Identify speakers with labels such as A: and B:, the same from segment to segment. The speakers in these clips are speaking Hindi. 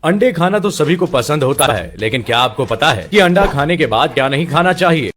A: अंडे खाना तो सभी को पसंद होता है, लेकिन क्या आपको पता है कि अंडा खाने के बाद क्या नहीं खाना चाहिए?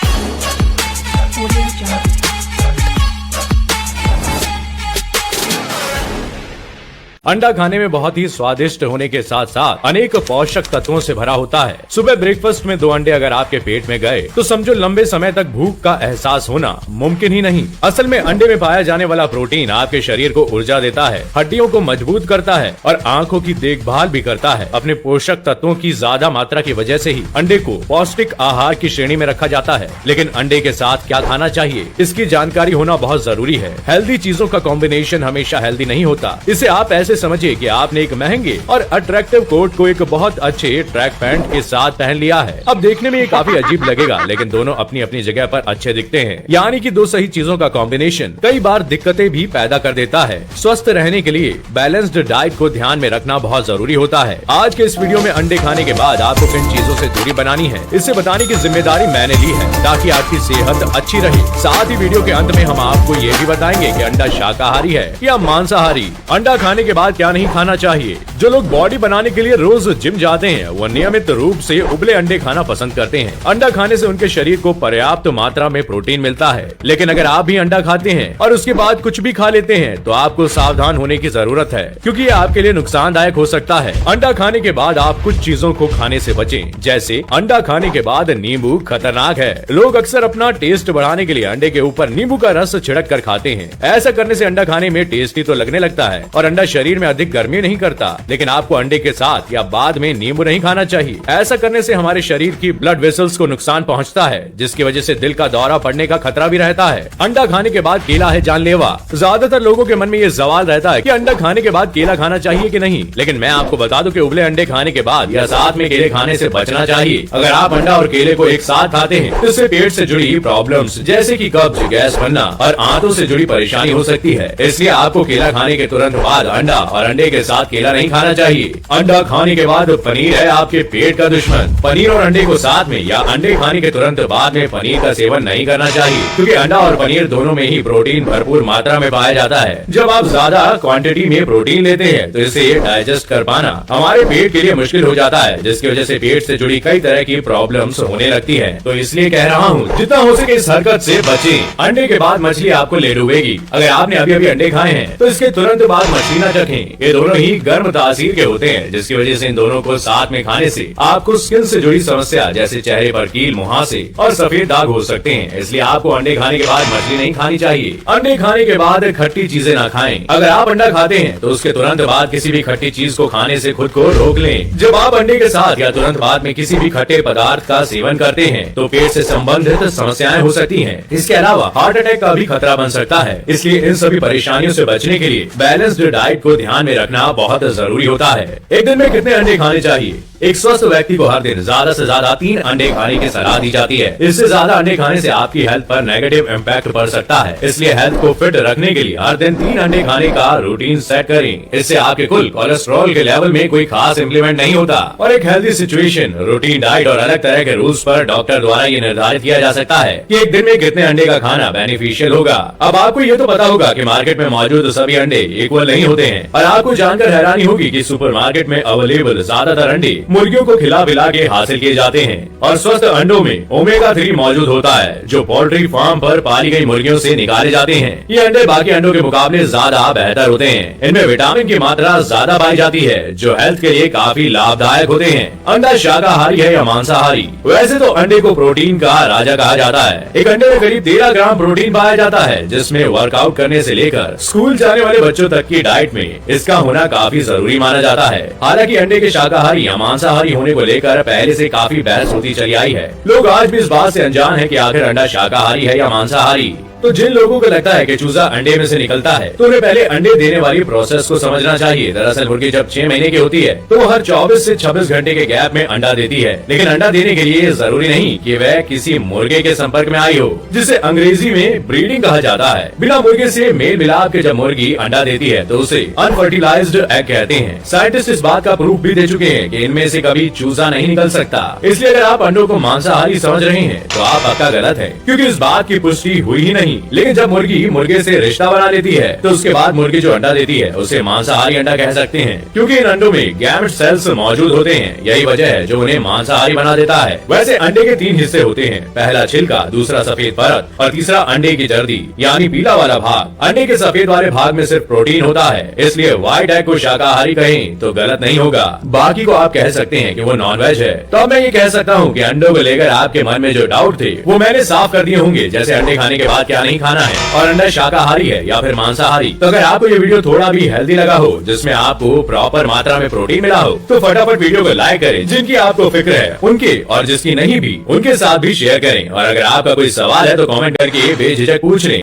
A: अंडा खाने में बहुत ही स्वादिष्ट होने के साथ साथ अनेक पोषक तत्वों से भरा होता है। सुबह ब्रेकफास्ट में 2 अंडे अगर आपके पेट में गए तो समझो लंबे समय तक भूख का एहसास होना मुमकिन ही नहीं। असल में अंडे में पाया जाने वाला प्रोटीन आपके शरीर को ऊर्जा देता है, हड्डियों को मजबूत करता है और आंखों की देखभाल भी करता है। अपने पोषक तत्वों की ज्यादा मात्रा की वजह से ही अंडे को पौष्टिक आहार की श्रेणी में रखा जाता है। लेकिन अंडे के साथ क्या खाना चाहिए, इसकी जानकारी होना बहुत जरूरी है। हेल्दी चीजों का कॉम्बिनेशन हमेशा हेल्दी नहीं होता। इसे आप ऐसे समझिए कि आपने एक महंगे और अट्रैक्टिव कोट को एक बहुत अच्छे ट्रैक पैंट के साथ पहन लिया है। अब देखने में ये काफी अजीब लगेगा, लेकिन दोनों अपनी अपनी जगह पर अच्छे दिखते हैं। यानी कि 2 सही चीजों का कॉम्बिनेशन कई बार दिक्कतें भी पैदा कर देता है। स्वस्थ रहने के लिए बैलेंस्ड डाइट को ध्यान में रखना बहुत जरूरी होता है। आज के इस वीडियो में अंडे खाने के बाद आपको किन चीजों से दूरी बनानी है, इसे बताने की जिम्मेदारी मैंने ली है ताकि आपकी सेहत अच्छी रहे। साथ ही वीडियो के अंत में हम आपको ये भी बताएंगे कि अंडा शाकाहारी है या मांसाहारी। अंडा खाने के बाद क्या नहीं खाना चाहिए। जो लोग बॉडी बनाने के लिए रोज जिम जाते हैं वो नियमित रूप से उबले अंडे खाना पसंद करते हैं। अंडा खाने से उनके शरीर को पर्याप्त मात्रा में प्रोटीन मिलता है। लेकिन अगर आप भी अंडा खाते हैं और उसके बाद कुछ भी खा लेते हैं तो आपको सावधान होने की जरूरत है, क्योंकि ये आपके लिए नुकसानदायक हो सकता है। अंडा खाने के बाद आप कुछ चीजों को खाने से बचें, जैसे अंडा खाने के बाद नींबू खतरनाक है। लोग अक्सर अपना टेस्ट बढ़ाने के लिए अंडे के ऊपर नींबू का रस छिड़क कर खाते हैं। ऐसा करने से अंडा खाने में टेस्टी तो लगने लगता है और अंडा शरीर में अधिक गर्मी नहीं करता, लेकिन आपको अंडे के साथ या बाद में नींबू नहीं खाना चाहिए। ऐसा करने से हमारे शरीर की ब्लड वेसल्स को नुकसान पहुंचता है, जिसकी वजह से दिल का दौरा पड़ने का खतरा भी रहता है। अंडा खाने के बाद केला है जानलेवा। ज्यादातर लोगों के मन में ये सवाल रहता है कि अंडा खाने के बाद केला खाना चाहिए कि नहीं, लेकिन मैं आपको बता दूं कि उबले अंडे खाने के बाद या साथ में केले खाने से बचना चाहिए। अगर आप अंडा और केले को एक साथ खाते हैं तो इससे पेट से जुड़ी प्रॉब्लम्स जैसे कि कब्ज, गैस बनना और आंतों से जुड़ी परेशानी हो सकती है। इसलिए आपको केला खाने के तुरंत बाद अंडा और अंडे के साथ केला नहीं खाना चाहिए। अंडा खाने के बाद पनीर है आपके पेट का दुश्मन। पनीर और अंडे को साथ में या अंडे खाने के तुरंत बाद में पनीर का सेवन नहीं करना चाहिए, क्योंकि अंडा और पनीर दोनों में ही प्रोटीन भरपूर मात्रा में पाया जाता है। जब आप ज्यादा क्वांटिटी में प्रोटीन लेते हैं तो इसे डाइजेस्ट कर पाना हमारे पेट के लिए मुश्किल हो जाता है, जिसकी वजह से पेट से जुड़ी कई तरह की प्रॉब्लम्स होने लगती है। तो इसलिए कह रहा हूँ, जितना हो सके इस हरकत से बचें। अंडे के बाद मछली आपको ले डूबेगी। अगर आपने अभी अभी अंडे खाए हैं तो इसके तुरंत बाद मछली न चखें। ये दोनों ही गर्म तासीर के होते हैं, जिसकी वजह से इन दोनों को साथ में खाने से आपको स्किन से जुड़ी समस्या जैसे चेहरे पर कील, मुहासे और सफेद दाग हो सकते हैं। इसलिए आपको अंडे खाने के बाद मछली नहीं खानी चाहिए। अंडे खाने के बाद खट्टी चीजें ना खाएं। अगर आप अंडा खाते हैं तो उसके तुरंत बाद किसी भी खट्टी चीज को खाने से खुद को रोक लें। जब आप अंडे के साथ या तुरंत बाद में किसी भी खट्टे पदार्थ का सेवन करते हैं तो पेट से संबंधित समस्याएं हो सकती हैं। इसके अलावा हार्ट अटैक का भी खतरा बन सकता है। इसलिए इन सभी परेशानियों से बचने के लिए बैलेंस्ड डाइट को ध्यान में रखना बहुत जरूरी होता है। एक दिन में कितने अंडे खाने चाहिए? एक स्वस्थ व्यक्ति को हर दिन ज्यादा से ज्यादा 3 अंडे खाने की सलाह दी जाती है। इससे ज्यादा अंडे खाने से आपकी हेल्थ पर नेगेटिव इम्पैक्ट पड़ सकता है। इसलिए हेल्थ को फिट रखने के लिए हर दिन 3 अंडे खाने का रूटीन सेट करें। इससे आपके कुल कोलेस्ट्रॉल के लेवल में कोई खास इम्प्लीमेंट नहीं होता और एक हेल्थी सिचुएशन, रूटीन डाइट और अलग तरह के रूल्स पर डॉक्टर द्वारा ये निर्धारित किया जा सकता है कि एक दिन में कितने अंडे का खाना बेनिफिशियल होगा। अब आपको ये तो पता होगा कि मार्केट में मौजूद सभी अंडे इक्वल नहीं होते हैं और आपको जानकर हैरानी होगी कि सुपरमार्केट में अवेलेबल ज्यादातर अंडे मुर्गियों को खिला पिला के हासिल किए जाते हैं और स्वस्थ अंडों में ओमेगा 3 मौजूद होता है, जो पोल्ट्री फार्म पर पाली गई मुर्गियों से निकाले जाते हैं। ये अंडे बाकी अंडों के मुकाबले ज्यादा बेहतर होते हैं। इनमें विटामिन की मात्रा ज्यादा पाई जाती है, जो हेल्थ के लिए काफी लाभदायक होते हैं। अंडा शाकाहारी है या मांसाहारी? वैसे तो अंडे को प्रोटीन का राजा कहा जाता है। एक अंडे में करीब 13 ग्राम प्रोटीन पाया जाता है, जिसमें वर्कआउट करने से लेकर स्कूल जाने वाले बच्चों तक की डाइट में इसका होना काफी जरूरी माना जाता है। हालांकि अंडे के शाकाहारी या मांसाहारी होने को लेकर पहले से काफी बहस होती चली आई है। लोग आज भी इस बात से अनजान है कि आखिर अंडा शाकाहारी है या मांसाहारी। तो जिन लोगों को लगता है कि चूजा अंडे में से निकलता है तो उन्हें पहले अंडे देने वाली प्रोसेस को समझना चाहिए। दरअसल मुर्गी जब 6 महीने की होती है तो वो हर 24 से 26 घंटे के गैप में अंडा देती है। लेकिन अंडा देने के लिए जरूरी नहीं कि वह किसी मुर्गे के संपर्क में आई हो, जिसे अंग्रेजी में ब्रीडिंग कहा जाता है। बिना मुर्गे से मेल मिलाप के जब मुर्गी अंडा देती है तो उसे अनफर्टिलाइज्ड एग कहते हैं। साइंटिस्ट इस बात का प्रूफ भी दे चुके हैं कि इनमें से कभी चूजा नहीं निकल सकता। इसलिए अगर आप अंडों को मांसाहारी समझ रहे हैं तो आप पक्का गलत है, क्योंकि इस बात की पुष्टि हुई ही नहीं। नहीं, लेकिन जब मुर्गी मुर्गे से रिश्ता बना लेती है तो उसके बाद मुर्गी जो अंडा देती है उसे मांसाहारी अंडा कह सकते हैं, क्योंकि इन अंडों में गैमेट सेल्स मौजूद होते हैं। यही वजह है जो उन्हें मांसाहारी बना देता है। वैसे अंडे के 3 हिस्से होते हैं, पहला छिलका, दूसरा सफेद परत और तीसरा अंडे की जर्दी यानी पीला वाला भाग। अंडे के सफेद वाले भाग में सिर्फ प्रोटीन होता है, इसलिए व्हाइट एग को शाकाहारी कहें तो गलत नहीं होगा। बाकी को आप कह सकते हैं कि वो नॉन वेज है। तो अब मैं ये कह सकता हूँ कि अंडों को लेकर आपके मन में जो डाउट थे वो मैंने साफ कर दिए होंगे, जैसे अंडे खाने के बाद क्या नहीं खाना है और अंडा शाकाहारी है या फिर मांसाहारी। तो अगर आपको ये वीडियो थोड़ा भी हेल्दी लगा हो, जिसमें आपको प्रॉपर मात्रा में प्रोटीन मिला हो, तो फटाफट वीडियो को लाइक करें। जिनकी आपको फिक्र है उनके, और जिसकी नहीं भी उनके साथ भी शेयर करें। और अगर आपका कोई सवाल है तो कमेंट करके बेझिझक पूछ लें।